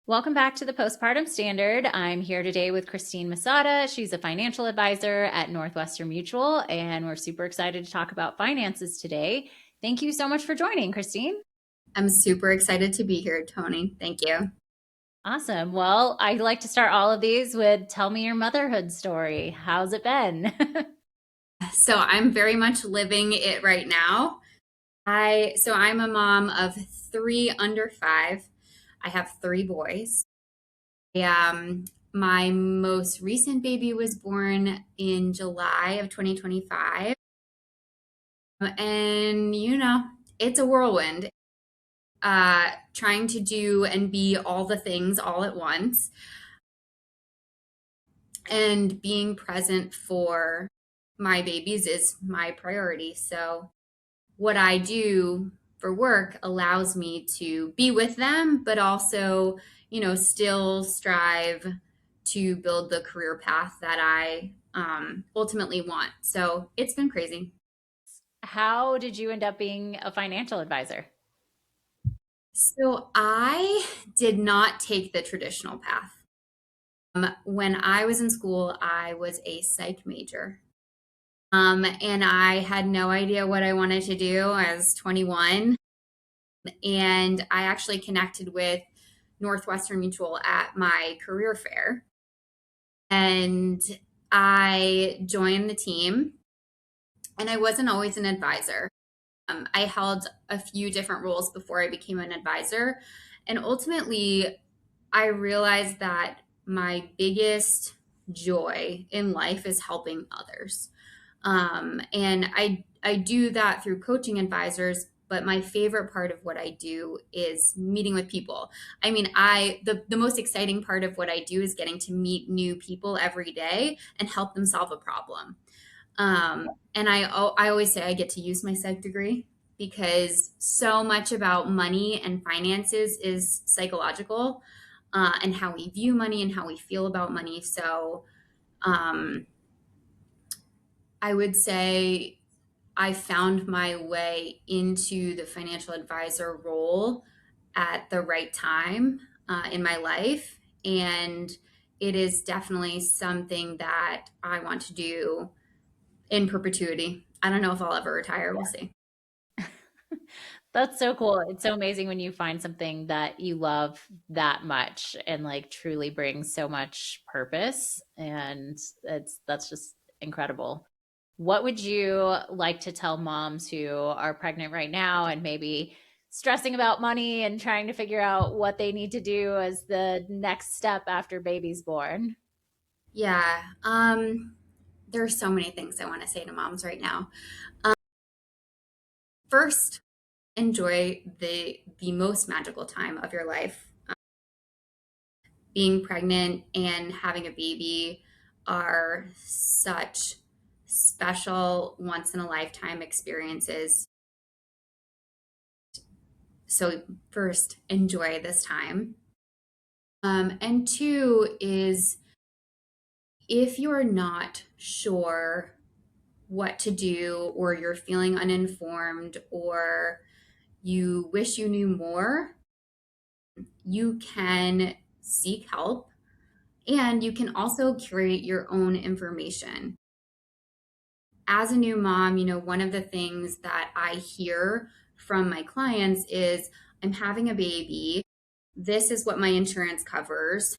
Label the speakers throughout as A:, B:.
A: Welcome back to the Postpartum Standard. I'm here today with Christine Masotta. She's a financial advisor at Northwestern Mutual, and we're super excited to talk about finances today. Thank you so much for joining, Christine.
B: I'm super excited to be here, Toni. Thank you.
A: Awesome. Well, I like to start all of these with tell me your motherhood story. How's it been?
B: So I'm very much living it right now. I'm a mom of three under five. I have three boys. My most recent baby was born in July of 2025. And it's a whirlwind. Trying to do and be all the things all at once and being present for my babies is my priority. So what I do for work allows me to be with them, but also, still strive to build the career path that I ultimately want. So it's been crazy.
A: How did you end up being a financial advisor?
B: So I did not take the traditional path. When I was in school, I was a psych major. And I had no idea what I wanted to do. I was 21, and I actually connected with Northwestern Mutual at my career fair. And I joined the team, and I wasn't always an advisor. I held a few different roles before I became an advisor. And ultimately, I realized that my biggest joy in life is helping others. And I do that through coaching advisors, but my favorite part of what I do is meeting with people. I mean, the most exciting part of what I do is getting to meet new people every day and help them solve a problem. And I always say I get to use my psych degree because so much about money and finances is psychological, and how we view money and how we feel about money. So um, I would say I found my way into the financial advisor role at the right time in my life. And it is definitely something that I want to do in perpetuity. I don't know if I'll ever retire. We'll see.
A: That's so cool. It's so amazing when you find something that you love that much and like truly brings so much purpose. And that's just incredible. What would you like to tell moms who are pregnant right now and maybe stressing about money and trying to figure out what they need to do as the next step after baby's born?
B: Yeah. There are so many things I want to say to moms right now. First, enjoy the most magical time of your life. Being pregnant and having a baby are such special once in a lifetime experiences. So first, enjoy this time. And two is if you're not sure what to do, or you're feeling uninformed, or you wish you knew more, you can seek help, and you can also curate your own information. As a new mom, one of the things that I hear from my clients is I'm having a baby. This is what my insurance covers.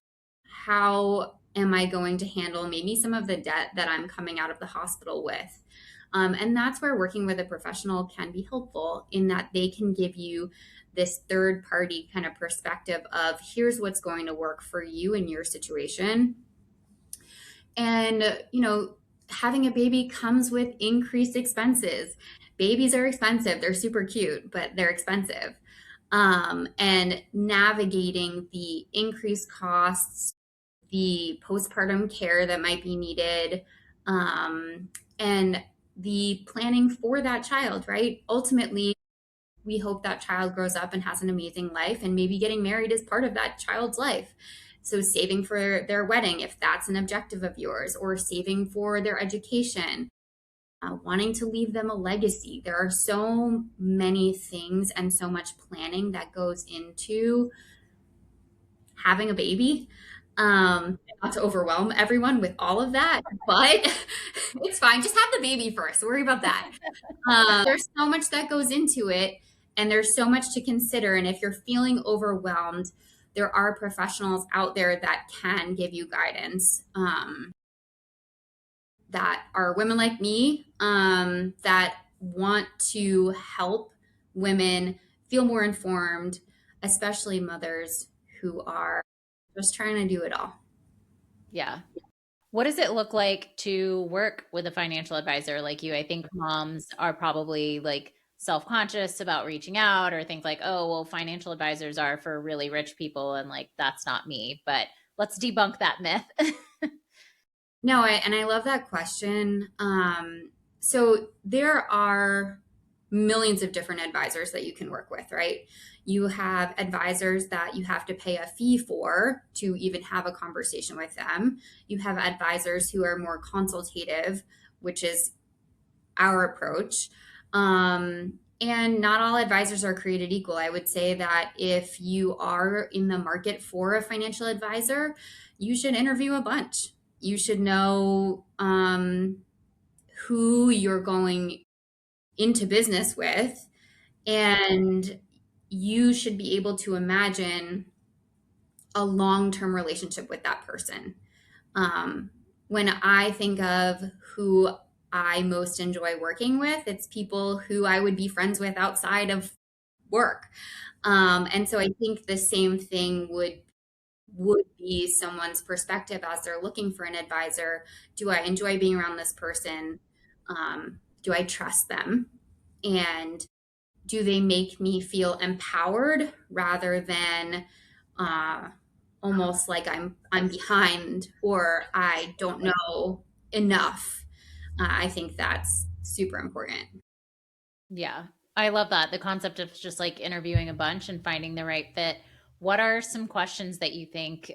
B: How am I going to handle maybe some of the debt that I'm coming out of the hospital with? And that's where working with a professional can be helpful, in that they can give you this third party kind of perspective of here's what's going to work for you in your situation. And, having a baby comes with increased expenses. Babies are expensive. They're super cute, but they're expensive. And navigating the increased costs, the postpartum care that might be needed, and the planning for that child, right? Ultimately, we hope that child grows up and has an amazing life, and maybe getting married is part of that child's life. So saving for their wedding, if that's an objective of yours, or saving for their education, wanting to leave them a legacy. There are so many things and so much planning that goes into having a baby. Not to overwhelm everyone with all of that, but it's fine. Just have the baby first. Worry about that. There's so much that goes into it, and there's so much to consider. And if you're feeling overwhelmed, there are professionals out there that can give you guidance, that are women like me, that want to help women feel more informed, especially mothers who are just trying to do it all.
A: Yeah. What does it look like to work with a financial advisor like you? I think moms are probably like self-conscious about reaching out or think like, oh, well, financial advisors are for really rich people and like that's not me. But let's debunk that myth.
B: No, and I love that question. So there are millions of different advisors that you can work with, right? You have advisors that you have to pay a fee for to even have a conversation with them. You have advisors who are more consultative, which is our approach. And not all advisors are created equal. I would say that if you are in the market for a financial advisor, you should interview a bunch. You should know who you're going into business with, and you should be able to imagine a long term relationship with that person. Um, when I think of who I most enjoy working with, it's people who I would be friends with outside of work. And so I think the same thing would be someone's perspective as they're looking for an advisor. Do I enjoy being around this person? Do I trust them? And do they make me feel empowered rather than uh, almost like I'm behind or I don't know enough? I think that's super important.
A: Yeah. I love that. The concept of just like interviewing a bunch and finding the right fit. What are some questions that you think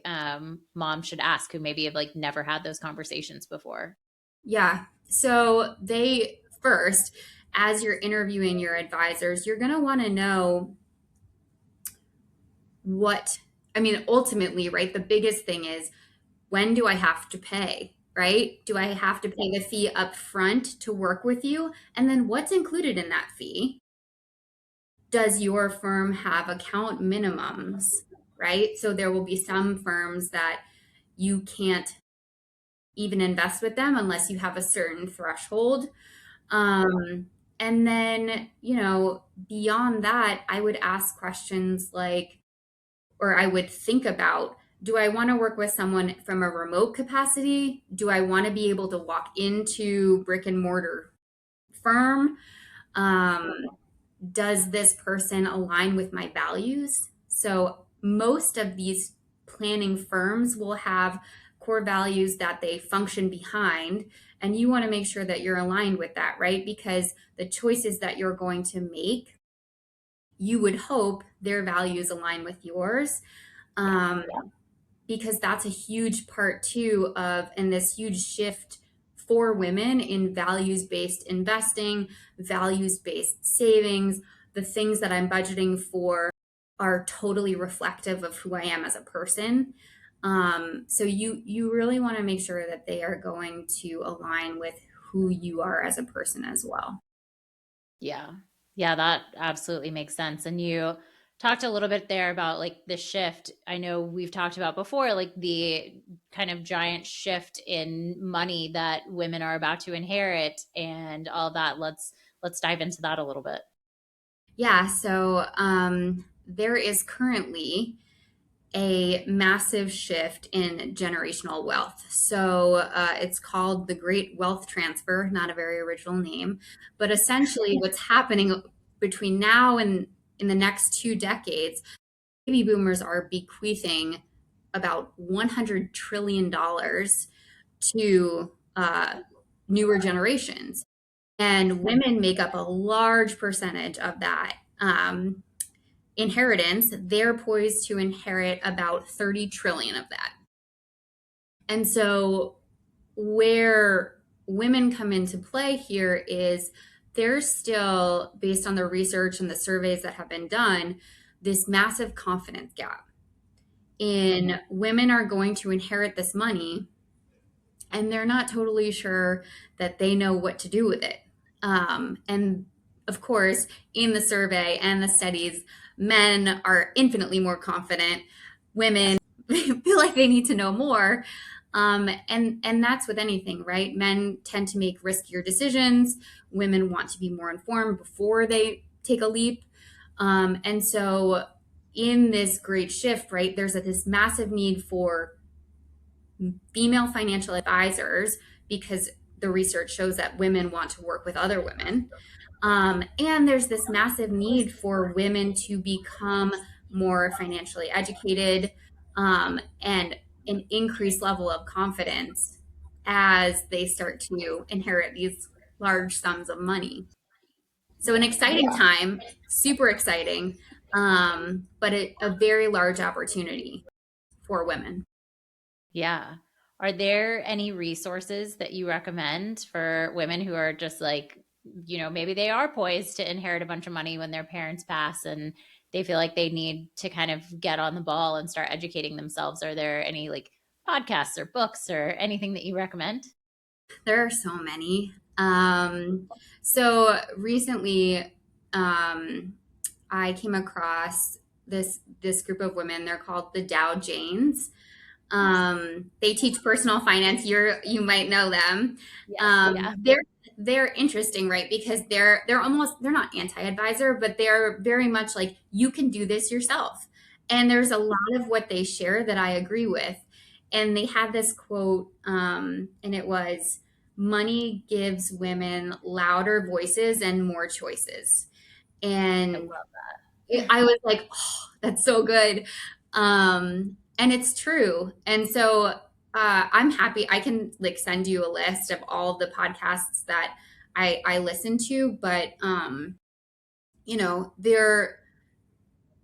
A: moms should ask who maybe have like never had those conversations before?
B: Yeah. So they first, as you're interviewing your advisors, you're going to want to know what, I mean, ultimately, right? The biggest thing is, when do I have to pay? Right? Do I have to pay the fee up front to work with you? And then what's included in that fee? Does your firm have account minimums? Right? So there will be some firms that you can't even invest with them unless you have a certain threshold. And then, beyond that, I would ask questions like, or I would think about, do I want to work with someone from a remote capacity? Do I want to be able to walk into brick and mortar firm? Um, does this person align with my values? So most of these planning firms will have core values that they function behind, and you want to make sure that you're aligned with that, right? Because the choices that you're going to make, you would hope their values align with yours. Um, because that's a huge part too of, and this huge shift for women in values-based investing, values-based savings. The things that I'm budgeting for are totally reflective of who I am as a person. So you really want to make sure that they are going to align with who you are as a person as well.
A: Yeah. Yeah, that absolutely makes sense. And you talked a little bit there about like the shift. I know we've talked about before, like the kind of giant shift in money that women are about to inherit and all that. Let's dive into that a little bit.
B: Yeah, so there is currently a massive shift in generational wealth. So it's called the Great Wealth Transfer, not a very original name, but essentially what's happening between now and in the next 2 decades, baby boomers are bequeathing about $100 trillion to newer generations. And women make up a large percentage of that. Inheritance, they're poised to inherit about 30 trillion of that. And so where women come into play here is there's still, based on the research and the surveys that have been done, this massive confidence gap. in women are going to inherit this money and they're not totally sure that they know what to do with it. And of course, in the survey and the studies, men are infinitely more confident.
A: Yes.
B: Women feel like they need to know more. And that's with anything, right? Men tend to make riskier decisions. Women want to be more informed before they take a leap. And so, in this great shift, right, there's this massive need for female financial advisors because the research shows that women want to work with other women. And there's this massive need for women to become more financially educated and an increased level of confidence as they start to inherit these large sums of money. So, an
A: Yeah.
B: exciting time, super exciting, but a very large opportunity for women.
A: Yeah. Are there any resources that you recommend for women who are just like, maybe they are poised to inherit a bunch of money when their parents pass and they feel like they need to kind of get on the ball and start educating themselves? Are there any like podcasts or books or anything that you recommend?
B: There are so many. So recently, I came across this group of women. They're called the Dow Janes. They teach personal finance. You might know them.
A: Yes. Yeah.
B: They're interesting, right? Because they're not anti-advisor, but they're very much like you can do this yourself. And there's a lot of what they share that I agree with. And they had this quote, and it was, "Money gives women louder voices and more choices."
A: I
B: And
A: love
B: I was like, oh, that's so good. And it's true. And so I'm happy. I can like send you a list of all of the podcasts that I listen to, but they're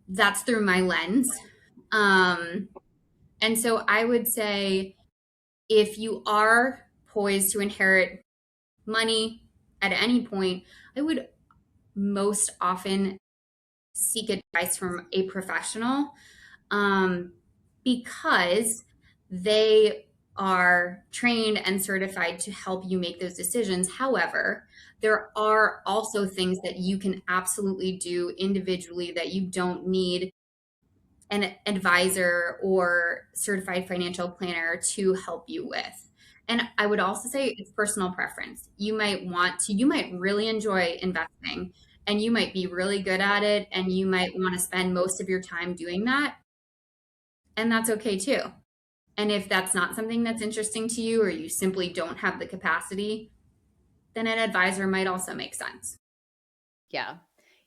B: that's through my lens. Um, and so I would say if you are poised to inherit money at any point, I would most often seek advice from a professional um, because they are trained and certified to help you make those decisions. However, there are also things that you can absolutely do individually that you don't need an advisor or certified financial planner to help you with. And I would also say it's personal preference. You might really enjoy investing and you might be really good at it and you might want to spend most of your time doing that. And that's okay too. And if that's not something that's interesting to you or you simply don't have the capacity, then an advisor might also make sense.
A: Yeah.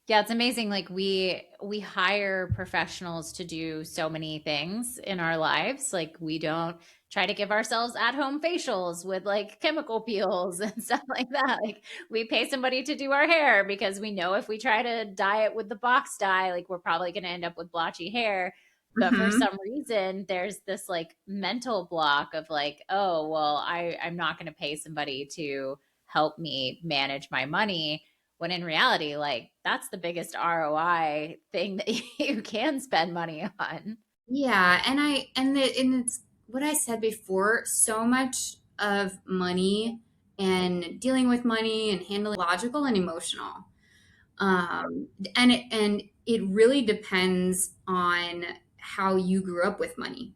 A: Yeah, it's amazing. Like we hire professionals to do so many things in our lives. Like we don't try to give ourselves at-home facials with like chemical peels and stuff like that. Like we pay somebody to do our hair because we know if we try to dye it with the box dye, like we're probably going to end up with blotchy hair. But for
B: Mm-hmm.
A: some reason, there's this like mental block of like, oh, well, I'm not going to pay somebody to help me manage my money, when in reality, like that's the biggest ROI thing that you can spend money on.
B: Yeah, and it's what I said before. So much of money and dealing with money and handling logical and emotional. And it really depends on how you grew up with money.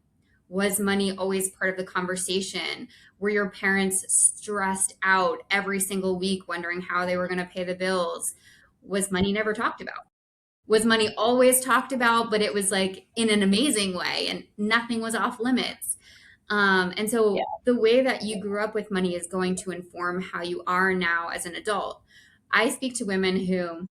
B: Was money always part of the conversation? Were your parents stressed out every single week, wondering how they were going to pay the bills? Was money never talked about? Was money always talked about, but it was like in an amazing way and nothing was off limits? And
A: Yeah.
B: so the way that you grew up with money is going to inform how you are now as an adult. I speak to women who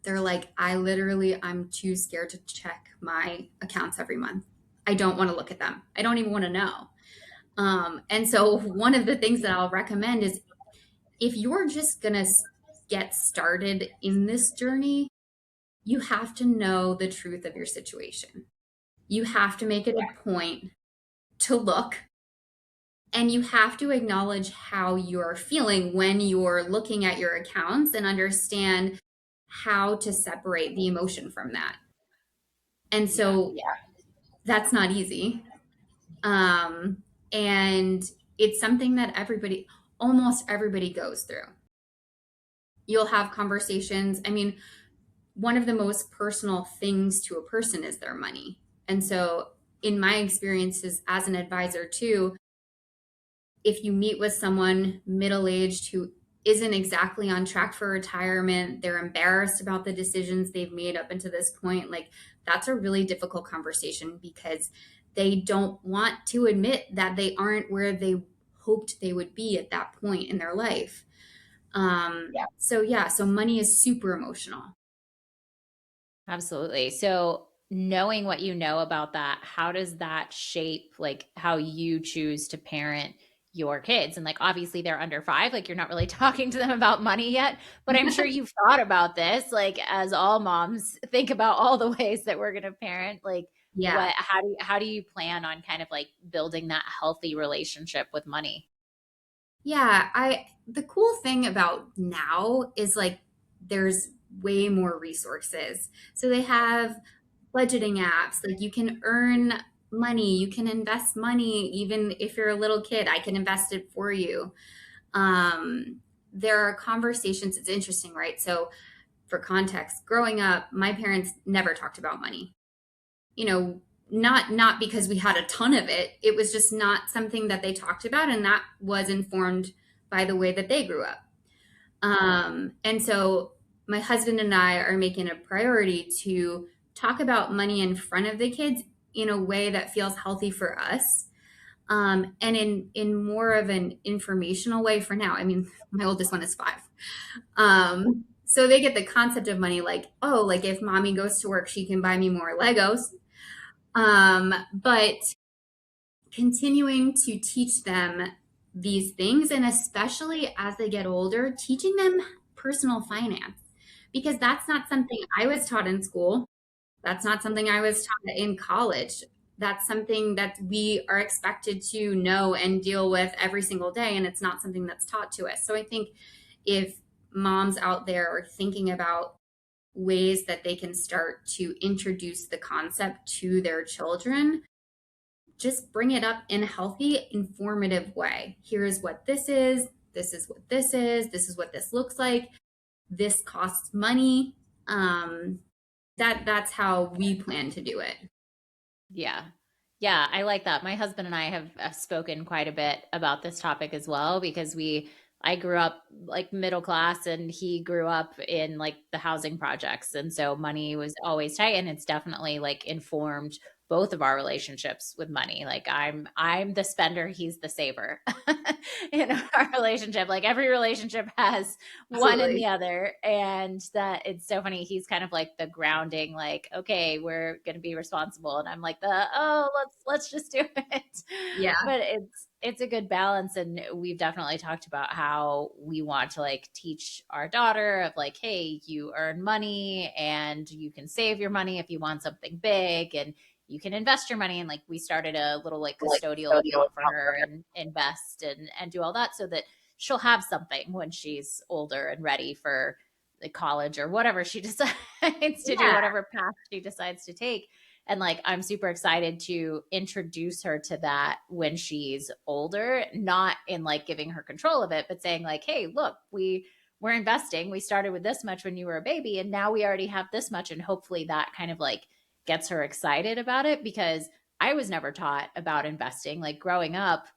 B: they're like, I'm too scared to check my accounts every month. I don't want to look at them. I don't even want to know. And so, one of the things that I'll recommend is if you're just going to get started in this journey, you have to know the truth of your situation. You have to make it a point to look and you have to acknowledge how you're feeling when you're looking at your accounts and understand how to separate the emotion from that. And
A: Yeah.
B: so That's not easy. Um, and it's something that almost everybody goes through. You'll have conversations. I mean, one of the most personal things to a person is their money. And so, in my experiences as an advisor, too, if you meet with someone middle aged who isn't exactly on track for retirement, they're embarrassed about the decisions they've made up until this point, like that's a really difficult conversation because they don't want to admit that they aren't where they hoped they would be at that point in their life. So yeah, so money is super emotional.
A: Absolutely. So, knowing what you know about that, how does that shape like how you choose to parent your kids? And like obviously they're under 5, like you're not really talking to them about money yet, but I'm sure you've thought about this like as all moms think about all the ways that we're going to parent, like
B: Yeah.
A: what how do you plan on kind of like building that healthy relationship with money?
B: Yeah, I the cool thing about now is like there's way more resources. So they have budgeting apps, like you can earn money, you can invest money even if you're a little kid, I can invest it for you. There are conversations, it's interesting, right? So for context, growing up, my parents never talked about money. You know, not because we had a ton of it. It was just not something that they talked about, and that was informed by the way that they grew up. And so my husband and I are making a priority to talk about money in front of the kids in a way that feels healthy for us. And in more of an informational way for now. I mean, my oldest one is 5. So they get the concept of money like, oh, like if mommy goes to work, she can buy me more Legos. But continuing to teach them these things, and especially as they get older, teaching them personal finance, because that's not something I was taught in school. That's not something I was taught in college. That's something that we are expected to know and deal with every single day, and it's not something that's taught to us. So I think if moms out there are thinking about ways that they can start to introduce the concept to their children, just bring it up in a healthy, informative way. Here is what this is. This is what this is. This is what this looks like. This costs money. That's how we plan to do it.
A: Yeah. Yeah, I like that. My husband and I have spoken quite a bit about this topic as well because I grew up like middle class and he grew up in like the housing projects. And so money was always tight and it's definitely like informed both of our relationships with money. Like I'm the spender, he's the saver in our relationship. Like every relationship has one and
B: Absolutely.
A: the other, and that it's so funny, he's kind of like the grounding, like okay, we're going to be responsible, and I'm like the oh, let's just do it.
B: Yeah.
A: But it's a good balance, and we've definitely talked about how we want to like teach our daughter of like, hey, you earn money and you can save your money if you want something big, and you can invest your money. And like we started a little like custodial account for her and invest and do all that so that she'll have something when she's older and ready for the college or whatever she decides to do,
B: Yeah.
A: whatever path she decides to take. And like I'm super excited to introduce her to that when she's older, not in like giving her control of it, but saying like, hey, look, we're investing. We started with this much when you were a baby, and now we already have this much. And hopefully that kind of like gets her excited about it, because I was never taught about investing. Like growing up,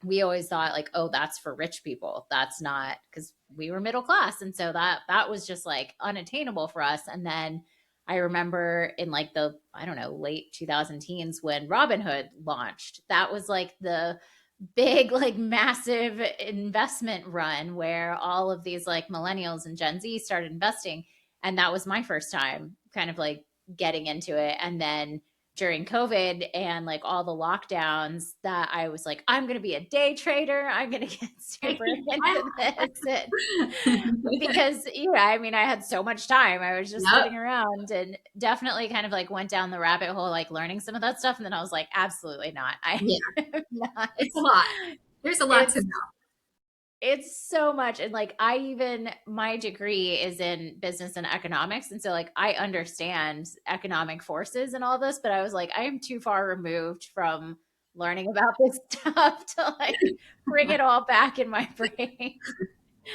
A: we always thought like, oh, that's for rich people. That's not, because we were middle class. And so that was just like unattainable for us. And then I remember in like the, I don't know, late 2000 teens when Robinhood launched, that was like the big, like massive investment run where all of these like millennials and Gen Z started investing. And that was my first time kind of like getting into it. And then during COVID and like all the lockdowns, that I was like, I'm going to be a day trader. I'm going to get super into this. And because, yeah, I mean, I had so much time. I was just
B: Yep.
A: sitting around and definitely kind of like went down the rabbit hole, like learning some of that stuff. And then I was like, absolutely not. I
B: Yeah.
A: am not.
B: It's a lot. There's a lot to
A: It's
B: know.
A: It's so much, and, like, I even my degree is in business and economics, and so, like, I understand economic forces and all this, but I was like, "I am too far removed from learning about this stuff to, like, bring it all back in my brain."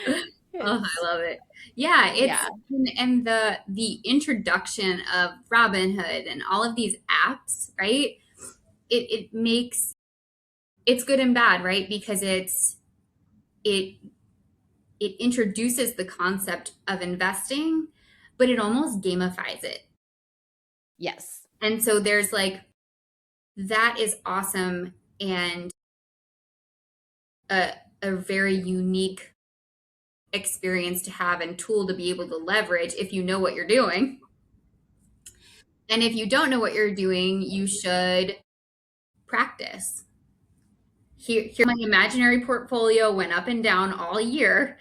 B: Oh,
A: It's
B: I love it. Yeah,
A: yeah.
B: and the introduction of Robinhood and all of these apps, right? It makes it's good and bad, right? Because it it introduces the concept of investing, but it almost gamifies it.
A: Yes.
B: And so there's like that is awesome and a very unique experience to have and tool to be able to leverage if you know what you're doing. And if you don't know what you're doing, you should practice. Here my imaginary portfolio went up and down all year.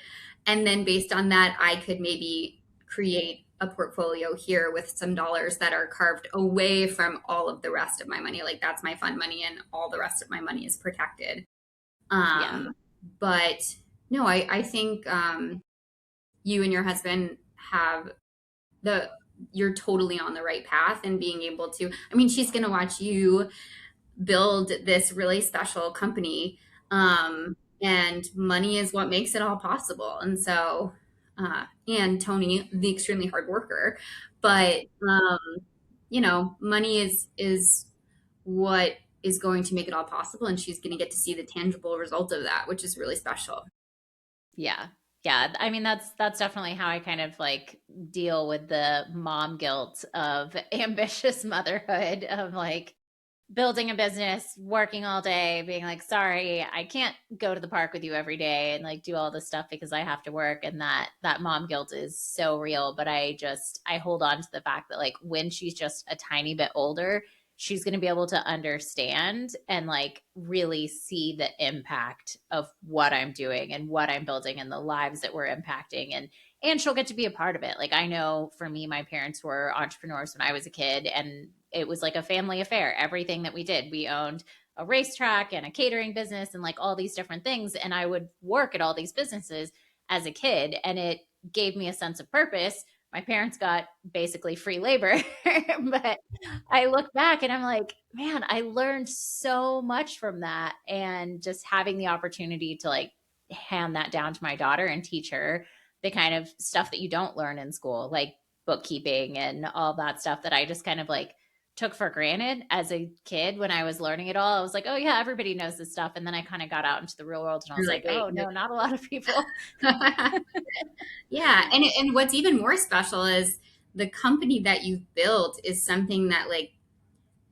B: And then based on that, I could maybe create a portfolio here with some dollars that are carved away from all of the rest of my money. Like that's my fund money, and all the rest of my money is protected.
A: Yeah.
B: But no, I think you and your husband have the you're totally on the right path and being able to. I mean, she's going to watch you build this really special company. And money is what makes it all possible. And so, and Toni, the extremely hard worker, but money is what is going to make it all possible, and she's going to get to see the tangible result of that, which is really special.
A: Yeah. Yeah. I mean, that's definitely how I kind of like deal with the mom guilt of ambitious motherhood, of like building a business, working all day, being like, sorry, I can't go to the park with you every day and like do all this stuff because I have to work. And that mom guilt is so real. But I hold on to the fact that like when she's just a tiny bit older, she's going to be able to understand and like really see the impact of what I'm doing and what I'm building and the lives that we're impacting, and she'll get to be a part of it. Like I know for me, my parents were entrepreneurs when I was a kid, and it was like a family affair. Everything that we did, we owned a racetrack and a catering business and like all these different things. And I would work at all these businesses as a kid, and it gave me a sense of purpose. My parents got basically free labor, but I look back and I'm like, man, I learned so much from that. And just having the opportunity to like hand that down to my daughter and teach her the kind of stuff that you don't learn in school, like bookkeeping and all that stuff that I just kind of like took for granted as a kid when I was learning it all. I was like, oh, yeah, everybody knows this stuff. And then I kind of got out into the real world and I was
B: You're
A: like,
B: like, wait,
A: oh, no, not a lot of people.
B: yeah, and what's even more special is the company that you've built is something that like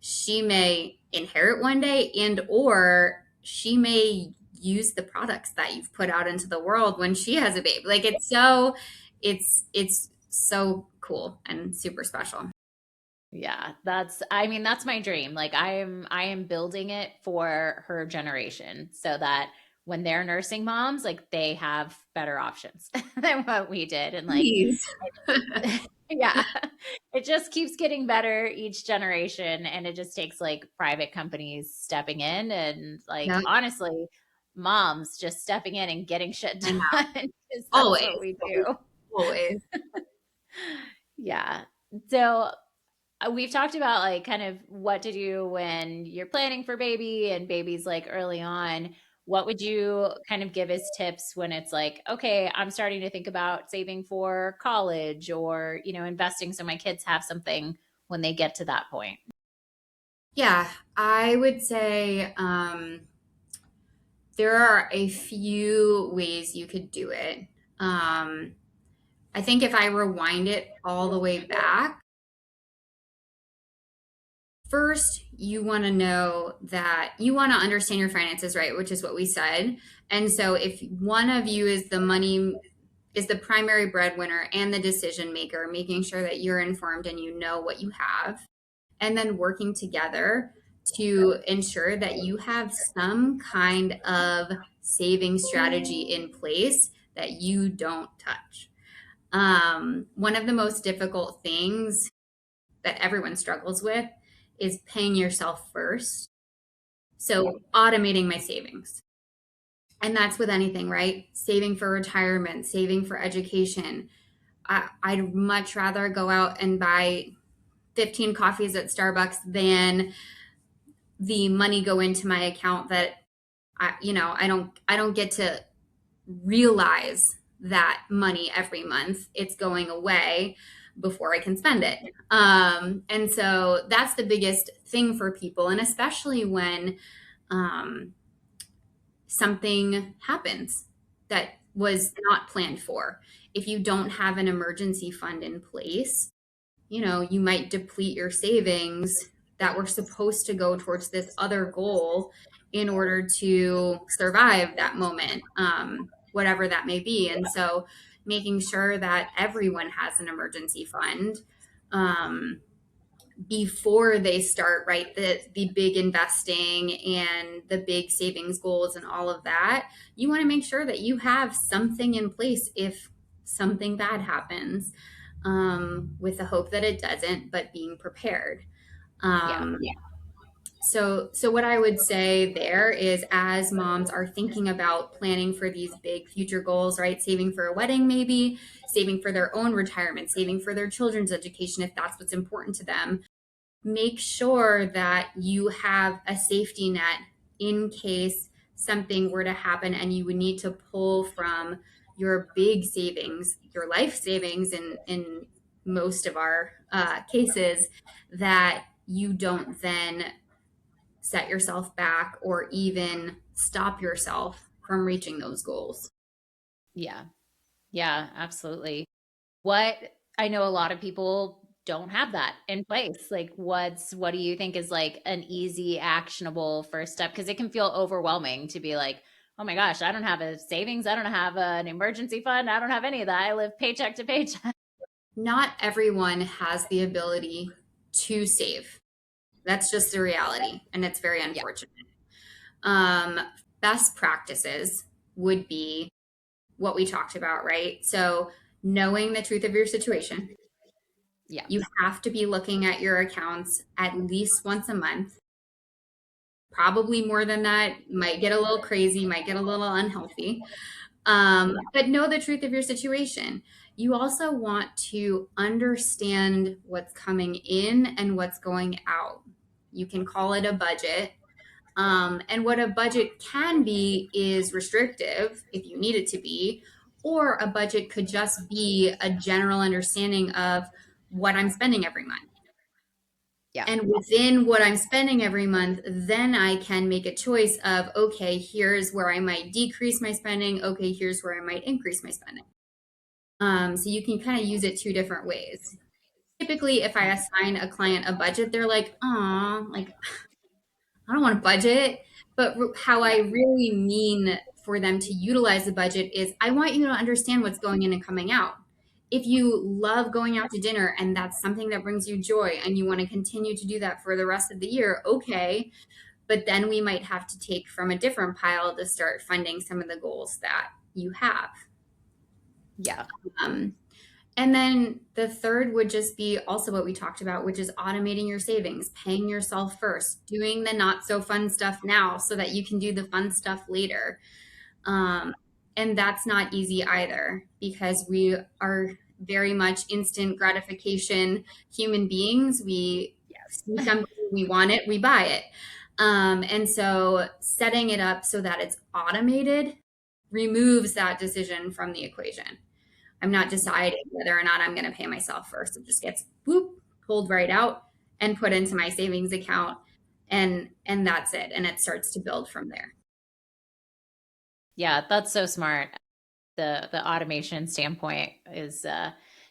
B: she may inherit one day, and or she may use the products that you've put out into the world when she has a baby. Like it's so cool and super special.
A: Yeah, I mean, that's my dream. Like I am building it for her generation so that when they're nursing moms, like they have better options than what we did. And like
B: Please.
A: yeah, it just keeps getting better each generation, and it just takes like private companies stepping in and like
B: Yeah,
A: honestly, moms just stepping in and getting shit
B: I know.
A: done because that's
B: Always,
A: what we
B: always,
A: do.
B: always.
A: Yeah. So we've talked about like kind of what to do when you're planning for baby and baby's like early on. What would you kind of give as tips when it's like, okay, I'm starting to think about saving for college or, investing so my kids have something when they get to that point?
B: Yeah, I would say there are a few ways you could do it. Um, I think if I rewind it all the way back, first you want to know that you want to understand your finances, right? Which is what we said. And so if one of you is the primary breadwinner and the decision maker, making sure that you're informed and you know what you have, and then working together to ensure that you have some kind of saving strategy in place that you don't touch. One of the most difficult things that everyone struggles with is paying yourself first. So automating my savings. And that's with anything, right? Saving for retirement, saving for education. I'd much rather go out and buy 15 coffees at Starbucks than the money go into my account that I don't get to realize that money every month. It's going away before I can spend it. And so that's the biggest thing for people. And especially when um, something happens that was not planned for. If you don't have an emergency fund in place, you might deplete your savings that were supposed to go towards this other goal in order to survive that moment, whatever that may be. And so making sure that everyone has an emergency fund um, before they start, right, the big investing and the big savings goals and all of that, you want to make sure that you have something in place if something bad happens, with the hope that it doesn't, but being prepared.
A: Yeah.
B: So what I would say there is, as moms are thinking about planning for these big future goals, right? Saving for a wedding, maybe saving for their own retirement, saving for their children's education, if that's what's important to them, make sure that you have a safety net in case something were to happen and you would need to pull from your big savings, your life savings in most of our cases, that you don't then set yourself back or even stop yourself from reaching those goals.
A: Yeah. Yeah, absolutely. What I know a lot of people don't have that in place. Like what do you think is like an easy actionable first step, because it can feel overwhelming to be like, "Oh my gosh, I don't have a savings, I don't have an emergency fund, I don't have any of that. I live paycheck to paycheck."
B: Not everyone has the ability to save. That's just the reality, and it's very
A: Yeah.
B: unfortunate. Um, Best practices would be what we talked about, right? So, knowing the truth of your situation,
A: Yeah.
B: you have to be looking at your accounts at least once a month, probably more than that. Might get a little crazy, might get a little unhealthy. But know the truth of your situation. You also want to understand what's coming in and what's going out. You can call it a budget. And what a budget can be is restrictive if you need it to be, or a budget could just be a general understanding of what I'm spending every month.
A: Yeah.
B: And within what I'm spending every month, then I can make a choice of, okay, here's where I might decrease my spending. Okay, here's where I might increase my spending. So you can kind of use it two different ways. Typically, if I assign a client a budget, they're like, "Oh, like I don't want a budget." But how I
A: Yeah.
B: really mean for them to utilize the budget is, I want you to understand what's going in and coming out. If you love going out to dinner and that's something that brings you joy and you want to continue to do that for the rest of the year, okay. But then we might have to take from a different pile to start funding some of the goals that you have.
A: Yeah.
B: Um, And then the third would just be also what we talked about, which is automating your savings, paying yourself first, doing the not so fun stuff now so that you can do the fun stuff later. Um, and that's not easy either, because we are very much instant gratification human beings. We see
A: Yes.
B: something, we want it, we buy it. And so setting it up so that it's automated removes that decision from the equation. I'm not
A: Yeah.
B: deciding whether or not I'm going to pay myself first. It just gets whoop, pulled right out and put into my savings account, and that's it. And it starts to build from there.
A: Yeah, that's so smart. The automation standpoint is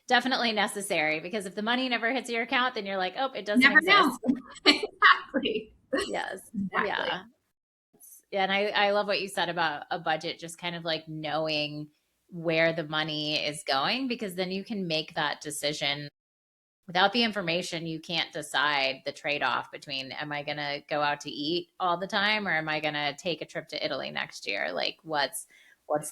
A: definitely necessary, because if the money never hits your account, then you're like, "Oh, it doesn't
B: Never know.
A: exist."
B: Exactly.
A: Yes.
B: Exactly.
A: Yeah. Yeah, and I love what you said about a budget, just kind of like knowing where the money is going, because then you can make that decision. Without the information, you can't decide the trade-off between, am I going to go out to eat all the time, or am I going to take a trip to Italy next year? Like what's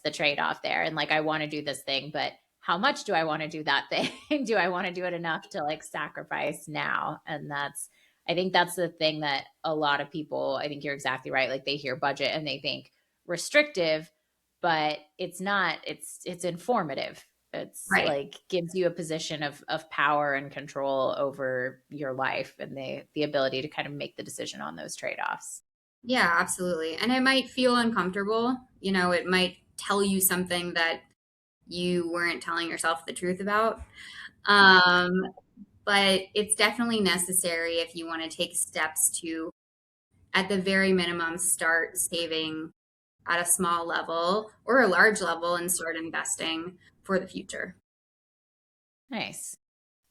A: the trade-off there? And like, I want to do this thing, but how much do I want to do that thing? Do I want to do it enough to like sacrifice now? And I think that's the thing that a lot of people, I think you're exactly right. Like they hear budget and they think restrictive, but it's not, it's informative. It's
B: Right.
A: like gives you a position of power and control over your life and the ability to kind of make the decision on those trade-offs.
B: Yeah, absolutely. And it might feel uncomfortable. You know, it might tell you something that you weren't telling yourself the truth about. Um, but it's definitely necessary if you want to take steps to, at the very minimum, start saving at a small level or a large level and start investing for the future.
A: Nice.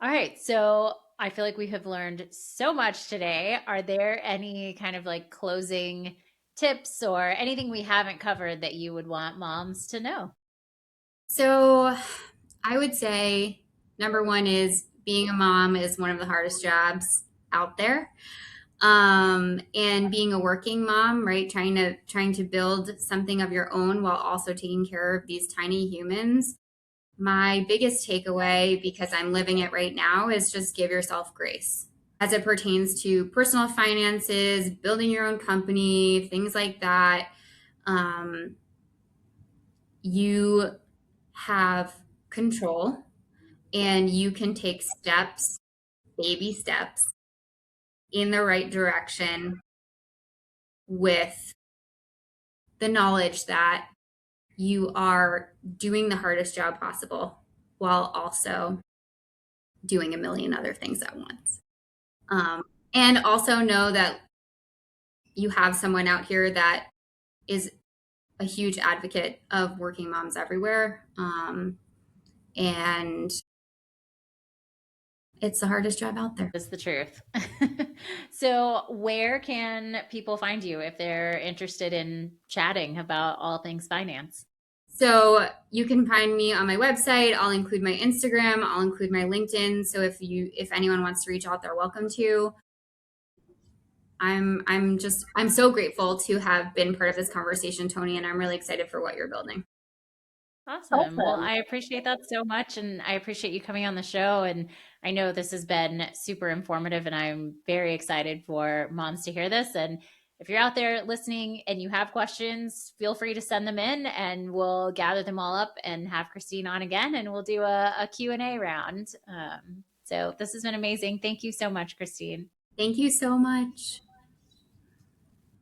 A: All right. So I feel like we have learned so much today. Are there any kind of like closing tips or anything we haven't covered that you would want moms to know?
B: So I would say number one is being a mom is one of the hardest jobs out there. And being a working mom, right? Trying to build something of your own while also taking care of these tiny humans. My biggest takeaway, because I'm living it right now, is just give yourself grace as it pertains to personal finances, building your own company, things like that. Um, you have control and you can take steps, baby steps, in the right direction with the knowledge that you are doing the hardest job possible while also doing a million other things at once. Um, and also know that you have someone out here that is a huge advocate of working moms everywhere. And it's the hardest job out there.
A: Is the truth. So, where can people find you if they're interested in chatting about all things finance?
B: So you can find me on my website. I'll include my Instagram. I'll include my LinkedIn. So if anyone wants to reach out, they're welcome to. I'm so grateful to have been part of this conversation, Toni, and I'm really excited for what you're building.
A: Awesome. Well, I appreciate that so much. And I appreciate you coming on the show. And I know this has been super informative, and I'm very excited for moms to hear this. And if you're out there listening and you have questions, feel free to send them in and we'll gather them all up and have Christine on again and we'll do a Q&A round. So this has been amazing. Thank you so much, Christine.
B: Thank you so much.